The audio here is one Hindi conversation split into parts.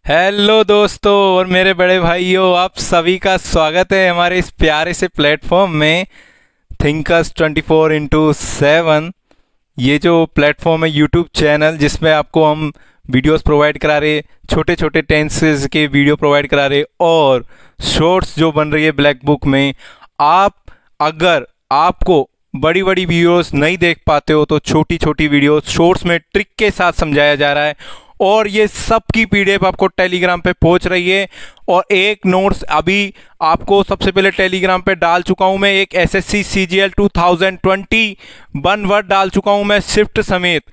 हेलो दोस्तों और मेरे बड़े भाइयों, आप सभी का स्वागत है हमारे इस प्यारे से प्लेटफॉर्म में थिंकर्स 24x7। ये जो प्लेटफॉर्म है यूट्यूब चैनल, जिसमें आपको हम वीडियोस प्रोवाइड करा रहे, छोटे छोटे टेंसेस के वीडियो प्रोवाइड करा रहे और शॉर्ट्स जो बन रही है ब्लैक बुक में। अगर आपको बड़ी बड़ी वीडियोस नहीं देख पाते हो तो छोटी छोटी वीडियोस शॉर्ट्स में ट्रिक के साथ समझाया जा रहा है और ये सब की पीडीएफ आपको टेलीग्राम पे पहुंच रही है। और एक नोट्स अभी आपको सबसे पहले टेलीग्राम पे डाल चुका हूं मैं, एक एसएससी सीजीएल 2020 वन वर्ड डाल चुका हूं मैं शिफ्ट समेत।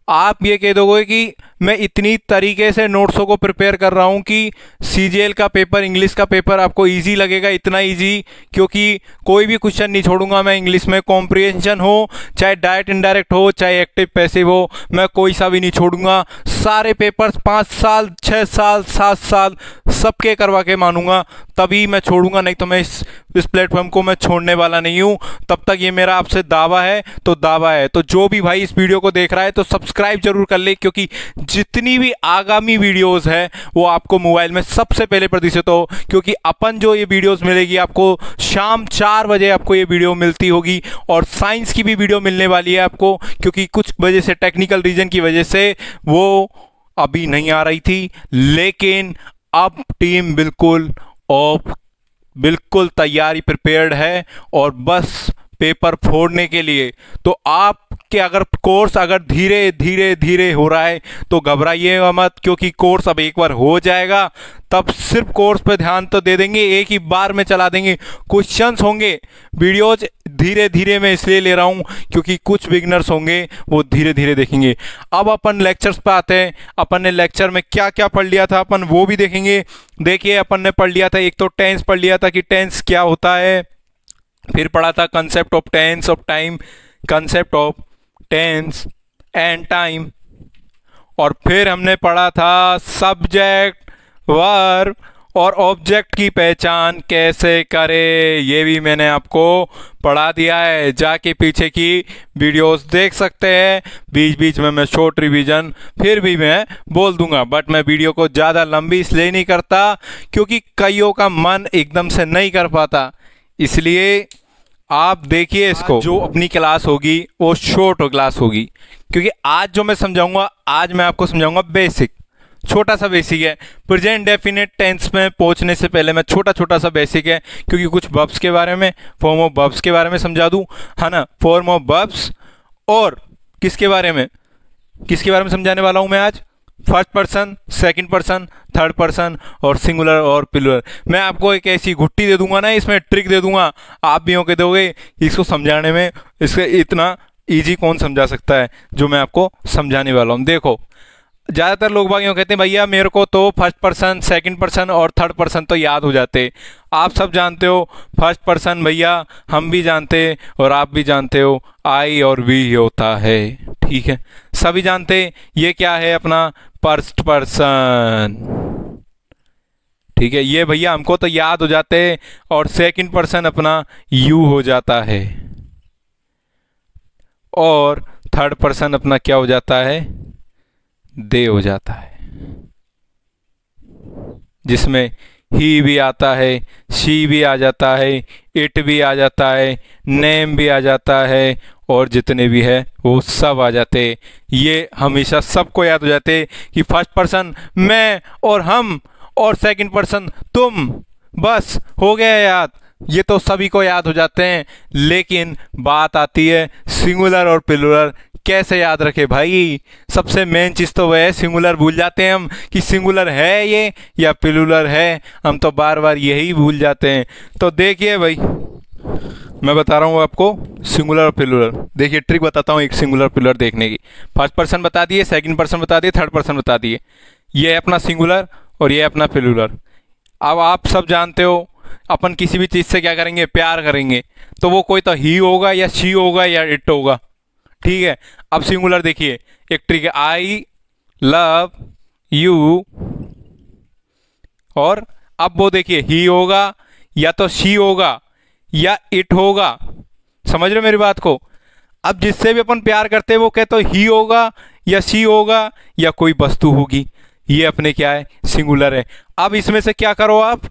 आप ये कह दोगे कि मैं इतनी तरीके से नोट्सों को प्रिपेयर कर रहा हूं कि सीजीएल का पेपर, इंग्लिश का पेपर आपको इजी लगेगा, इतना इजी, क्योंकि कोई भी क्वेश्चन नहीं छोड़ूंगा मैं इंग्लिश में। कॉम्प्रिहेंशन हो, चाहे डायरेक्ट इनडायरेक्ट हो, चाहे एक्टिव पैसिव हो, मैं कोई सा भी नहीं छोड़ूंगा। सारे पेपर्स 5 साल, 6 साल, 7 साल सबके करवा के मानूंगा, तभी मैं छोड़ूंगा, नहीं तो मैं इस प्लेटफॉर्म को मैं छोड़ने वाला नहीं हूं। तब तक ये मेरा आपसे दावा है, तो दावा है। तो जो भी भाई इस वीडियो को देख रहा है तो सब्सक्राइब जरूर कर ले, क्योंकि जितनी भी आगामी वीडियोस है वो आपको मोबाइल में सबसे पहले प्रदर्शित हो। क्योंकि अपन जो ये वीडियोस मिलेगी आपको शाम 4 बजे आपको ये वीडियो मिलती होगी, और साइंस की भी वीडियो मिलने वाली है आपको, क्योंकि कुछ वजह से, टेक्निकल रीजन की वजह से वो अभी नहीं आ रही थी, लेकिन अब टीम बिल्कुल तैयारी प्रिपेयर्ड है और बस पेपर फोड़ने के लिए। तो आपके अगर कोर्स अगर धीरे धीरे धीरे हो रहा है तो घबराइएगा मत, क्योंकि कोर्स अब एक बार हो जाएगा तब सिर्फ कोर्स पे ध्यान तो दे देंगे, एक ही बार में चला देंगे। क्वेश्चंस होंगे, वीडियोज धीरे धीरे मैं इसलिए ले रहा हूं क्योंकि कुछ बिगनर्स होंगे वो धीरे धीरे देखेंगे। अब अपन लेक्चर्स पे आते हैं। अपन ने लेक्चर में क्या क्या पढ़ लिया था अपन वो भी देखेंगे। देखिए, अपन ने पढ़ लिया था, एक तो टेंस पढ़ लिया था कि टेंस क्या होता है, फिर पढ़ा था concept of tense of time, concept of tense and time, और फिर हमने पढ़ा था सब्जेक्ट, वर्ब और ऑब्जेक्ट की पहचान कैसे करें, ये भी मैंने आपको पढ़ा दिया है। जाके पीछे की वीडियोस देख सकते हैं, बीच बीच में मैं शॉर्ट रिवीजन फिर भी मैं बोल दूंगा, बट मैं वीडियो को ज़्यादा लंबी इसलिए नहीं करता क्योंकि कईयों का मन एकदम से नहीं कर पाता। इसलिए आप देखिए इसको, जो अपनी क्लास होगी वो शॉर्ट क्लास होगी, क्योंकि आज जो मैं समझाऊंगा, आज मैं आपको समझाऊंगा बेसिक, छोटा सा बेसिक है। प्रेजेंट डेफिनेट टेंस में पहुंचने से पहले मैं छोटा सा बेसिक है, क्योंकि कुछ वर्ब्स के बारे में, फॉर्म ऑफ वर्ब्स के बारे में समझा दूं, है ना। फॉर्म ऑफ वर्ब्स और किसके बारे में समझाने वाला हूं मैं आज, first person, second person, third person और सिंगुलर और प्लूरल। मैं आपको एक ऐसी घुट्टी दे दूंगा ना, इसमें ट्रिक दे दूंगा, आप भी होके दोगे इसको समझाने में। इसके इतना इजी कौन समझा सकता है जो मैं आपको समझाने वाला हूं। देखो, ज़्यादातर लोग बाग यूँ कहते हैं भैया मेरे को तो फर्स्ट पर्सन, सेकंड पर्सन और थर्ड पर्सन तो याद हो जाते। आप सब जानते हो फर्स्ट पर्सन, भैया हम भी जानते और आप भी जानते हो, आई और वी होता है, ठीक है, सभी जानते। ये क्या है अपना फर्स्ट पर्सन, ठीक है, ये भैया हमको तो याद हो जाते। और सेकंड पर्सन अपना यू हो जाता है, और थर्ड पर्सन अपना क्या हो जाता है, दे हो जाता है, जिसमें ही भी आता है, शी भी आ जाता है, इट भी आ जाता है, नेम भी आ जाता है, और जितने भी है वो सब आ जाते। ये हमेशा सबको याद हो जाते कि फर्स्ट पर्सन मैं और हम और सेकंड पर्सन तुम, बस हो गया याद, ये तो सभी को याद हो जाते हैं। लेकिन बात आती है सिंगुलर और प्लूरल, कैसे याद रखे भाई। सबसे मेन चीज़ तो वह है, सिंगुलर भूल जाते हैं हम कि सिंगुलर है ये या प्लूरल है, हम तो बार बार यही भूल जाते हैं। तो देखिए भाई, मैं बता रहा हूँ आपको सिंगुलर और प्लूरल। देखिए ट्रिक बताता हूँ एक सिंगुलर प्लूरल देखने की। फर्स्ट पर्सन बता दिए, सेकंड पर्सन बता दिए, थर्ड पर्सन बता दिए, ये है अपना सिंगुलर और ये है अपना प्लूरल। अब आप सब जानते हो अपन किसी भी चीज़ से क्या करेंगे, प्यार करेंगे, तो वो कोई तो ही होगा या शी होगा या इट होगा, ठीक है। अब सिंगुलर देखिए, एक ट्रिक है, आई लव यू, और अब वो देखिए ही होगा या तो शी होगा या इट होगा, समझ रहे हो मेरी बात को। अब जिससे भी अपन प्यार करते हैं वो कहते ही होगा या शी होगा या कोई वस्तु होगी, ये अपने क्या है, सिंगुलर है। अब इसमें से क्या करो आप,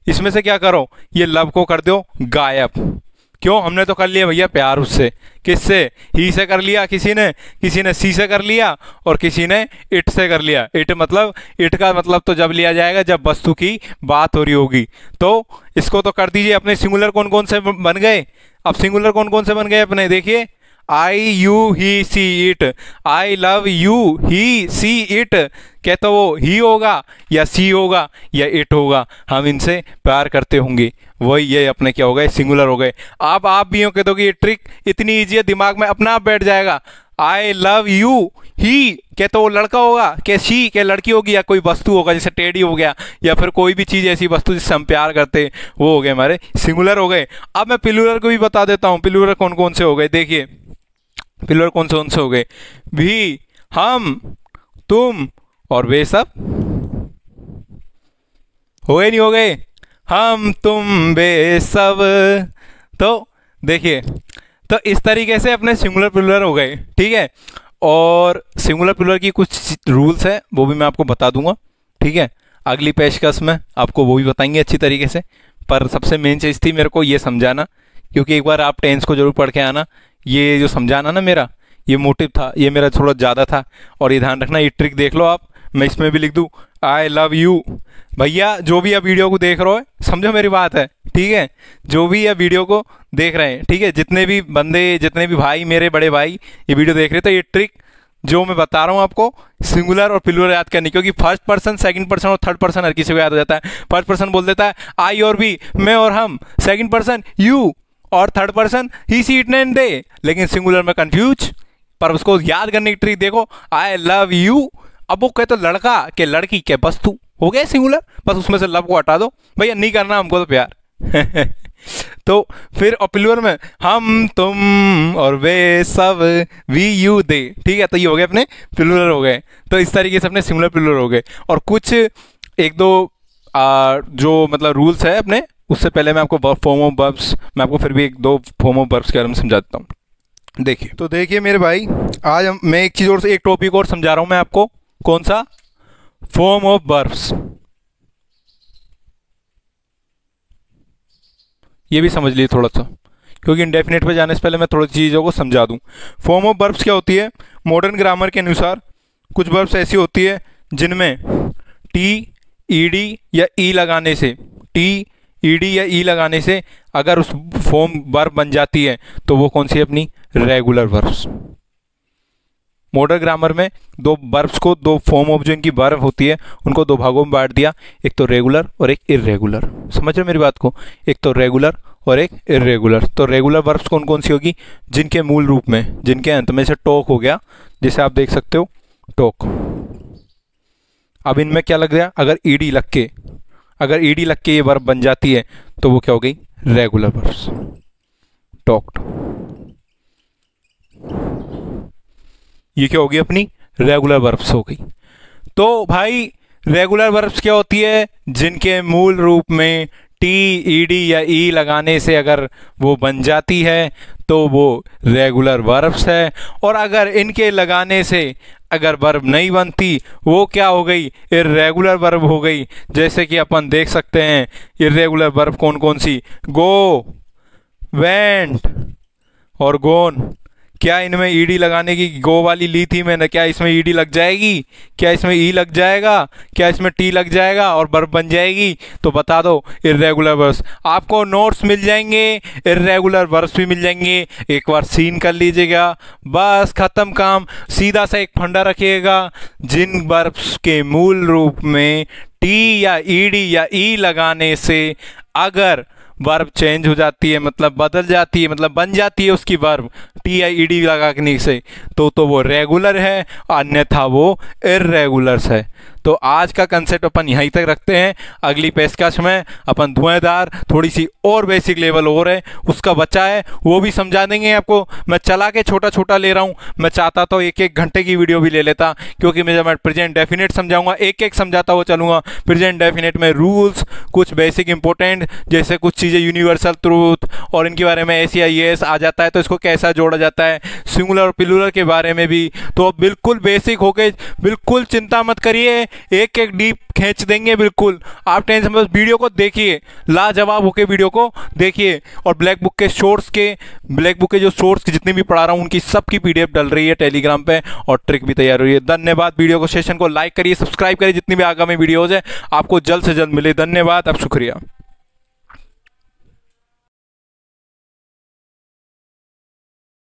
इसमें से क्या करो, ये लव को कर दो गायब। क्यों, हमने तो कर लिया भैया प्यार उससे, किससे, ही से कर लिया किसी ने सी से कर लिया, और किसी ने इट से कर लिया। इट मतलब, इट का मतलब तो जब लिया जाएगा जब वस्तु की बात हो रही होगी। तो इसको तो कर दीजिए। अपने सिंगुलर कौन कौन से बन गए, अब सिंगुलर कौन कौन से बन गए अपने, देखिए, I you he see it, I love you he see it, क्या तो वो ही होगा या सी होगा या इट होगा, हम इनसे प्यार करते होंगे, वही ये अपने क्या हो गए, सिंगुलर हो गए। आप भी हो कह दो कि ये ट्रिक इतनी ईजी है, दिमाग में अपना आप बैठ जाएगा। आई लव यू ही, क्या तो वो लड़का होगा, क्या शी क्या लड़की होगी, या कोई वस्तु होगा जैसे टेडी हो गया, या फिर कोई भी चीज़ ऐसी वस्तु जिससे हम प्यार करते, वो हो गए हमारे सिंगुलर हो गए। अब मैं प्लूरल को भी बता देता हूँ, प्लूरल कौन कौन से हो गए, देखिए प्लूरल कौन से हो गए, भी, हम, तुम और वे सब, हो गए नहीं हो गए, हम तुम वे सब। तो देखिए, तो इस तरीके से अपने सिंगुलर प्लूरल हो गए, ठीक है। और सिंगुलर प्लूरल की कुछ रूल्स है वो भी मैं आपको बता दूंगा, ठीक है, अगली पेशकश में आपको वो भी बताएंगे अच्छी तरीके से। पर सबसे मेन चीज़ थी मेरे को ये समझाना, क्योंकि एक बार आप टेंस को जरूर पढ़ के आना। ये जो समझाना ना मेरा ये मोटिव था, ये मेरा थोड़ा ज़्यादा था। और ये ध्यान रखना, ये ट्रिक देख लो आप, मैं इसमें भी लिख दूँ आई लव यू। भैया जो भी आप वीडियो को देख रहे हो समझो मेरी बात है, ठीक है, जो भी ये वीडियो को देख रहे हैं, ठीक है, जितने भी बंदे, जितने भी भाई, मेरे बड़े भाई ये वीडियो देख रहे हैं, तो ये ट्रिक जो मैं बता रहा हूँ आपको सिंगुलर और प्लूरल याद करनी, क्योंकि फर्स्ट पर्सन, सेकंड पर्सन और थर्ड पर्सन हर किसी को याद हो जाता है। फर्स्ट पर्सन बोल देता है आई और वी, मैं और हम, सेकंड पर्सन यू, और third person he see it and they, लेकिन सिंगुलर में कंफ्यूज। पर उसको याद करने की ट्रिक देखो, आई लव यू, अब वो कहते तो लड़का के लड़की के वस्तु हो गया सिंगुलर, बस उसमें से लव को हटा दो, भैया नहीं करना हमको तो प्यार। तो फिर और प्लूरल में हम, तुम और वे सब, वी यू दे, ठीक है, तो ये हो गए अपने प्लूरल हो गए। तो इस तरीके से अपने सिंगुलर प्लूरल हो गए। और कुछ एक दो जो मतलब रूल्स है अपने, उससे पहले मैं आपको फॉर्म ऑफ वर्ब्स, मैं आपको फिर भी एक दो फॉर्म ऑफ वर्ब्स के बारे में समझा देता हूँ। देखिए, तो देखिए मेरे भाई, आज मैं एक चीज़ और से, एक टॉपिक और समझा रहा हूँ मैं आपको, कौन सा, फॉर्म ऑफ वर्ब्स। ये भी समझ लिए थोड़ा सा, क्योंकि इंडेफिनिट पे जाने से पहले मैं थोड़ी चीज़ों को समझा दूं। फॉर्म ऑफ वर्ब्स क्या होती है, मॉडर्न ग्रामर के अनुसार कुछ वर्ब्स ऐसी होती है जिनमें टी, ईडी या ई लगाने से, टी, ईडी या ई लगाने से अगर उस फॉर्म वर्ब बन जाती है तो वो कौन सी है, अपनी रेगुलर वर्ब्स। मॉडर्न ग्रामर में दो वर्ब्स को, दो फॉर्म ऑफ जो इनकी वर्ब होती है उनको दो भागों में बांट दिया, एक तो रेगुलर और एक इर्रेगुलर। समझ रहे मेरी बात को, एक तो रेगुलर और एक इर्रेगुलर। तो रेगुलर वर्ब्स कौन कौन सी होगी, जिनके मूल रूप में, जिनके अंत में से टॉक हो गया, जैसे आप देख सकते हो टॉक। अब इनमें क्या लग गया, अगर ईडी लग के, अगर ईडी लग के ये वर्ब बन जाती है तो वो क्या हो गई, रेगुलर वर्ब्स, टॉक्ड। ये क्या होगी, अपनी रेगुलर वर्ब्स हो गई। तो भाई रेगुलर वर्ब्स क्या होती है, जिनके मूल रूप में टी, ईडी या ई लगाने से अगर वो बन जाती है तो वो रेगुलर वर्ब्स है। और अगर इनके लगाने से अगर वर्ब नहीं बनती वो क्या हो गई, इर्रेगुलर वर्ब हो गई। जैसे कि अपन देख सकते हैं इर्रेगुलर वर्ब कौन कौन सी, गो, वेंट और गोन। क्या इनमें ईडी लगाने की, गो वाली ली थी मैंने, क्या इसमें ईडी लग जाएगी, क्या इसमें ई लग जाएगा, क्या इसमें टी लग जाएगा और वर्ब बन जाएगी, तो बता दो इर्रेगुलर वर्ब्स। आपको नोट्स मिल जाएंगे, इर्रेगुलर वर्ब्स भी मिल जाएंगे, एक बार सीन कर लीजिएगा, बस खत्म काम। सीधा सा एक फंडा रखिएगा, जिन वर्ब्स के मूल रूप में टी या ईडी या ई लगाने से अगर वर्ब चेंज हो जाती है, मतलब बदल जाती है, मतलब बन जाती है उसकी वर्ब टी या ईडी लगाने से, तो वो रेगुलर है, अन्यथा वो इर्रेगुलर्स है। तो आज का कंसेप्ट अपन यहीं तक रखते हैं। अगली पेशकश में अपन धुएंधार थोड़ी सी और बेसिक लेवल और है उसका बचा है, वो भी समझा देंगे आपको। मैं चला के छोटा छोटा ले रहा हूँ, मैं चाहता तो एक एक घंटे की वीडियो भी ले लेता, क्योंकि मैं जब मैं प्रेजेंट डेफिनेट समझाऊंगा एक एक समझाता हुआ चलूंगा। प्रेजेंट डेफिनेट में रूल्स कुछ बेसिक इंपॉर्टेंट, जैसे कुछ चीज़ें यूनिवर्सल ट्रूथ और इनके बारे में SEIS आ जाता है तो इसको कैसा जोड़ा जाता है, सिंगुलर और प्लूरल के बारे में भी। तो बिल्कुल बेसिक हो गए, बिल्कुल चिंता मत करिए, एक एक डीप खींच देंगे बिल्कुल। आप टेंशन बस वीडियो को देखिए, लाजवाब होके वीडियो को देखिए। और ब्लैक बुक के जो सोर्स की जितनी भी पढ़ा रहा हूँ उनकी सबकी पीडीएफ डल रही है टेलीग्राम पे, और ट्रिक भी तैयार हुई है। धन्यवाद। वीडियो को सेशन को लाइक करिए, सब्सक्राइब करिए, जितनी भी आगामी वीडियोज है आपको जल्द से जल्द मिले। धन्यवाद, अब शुक्रिया।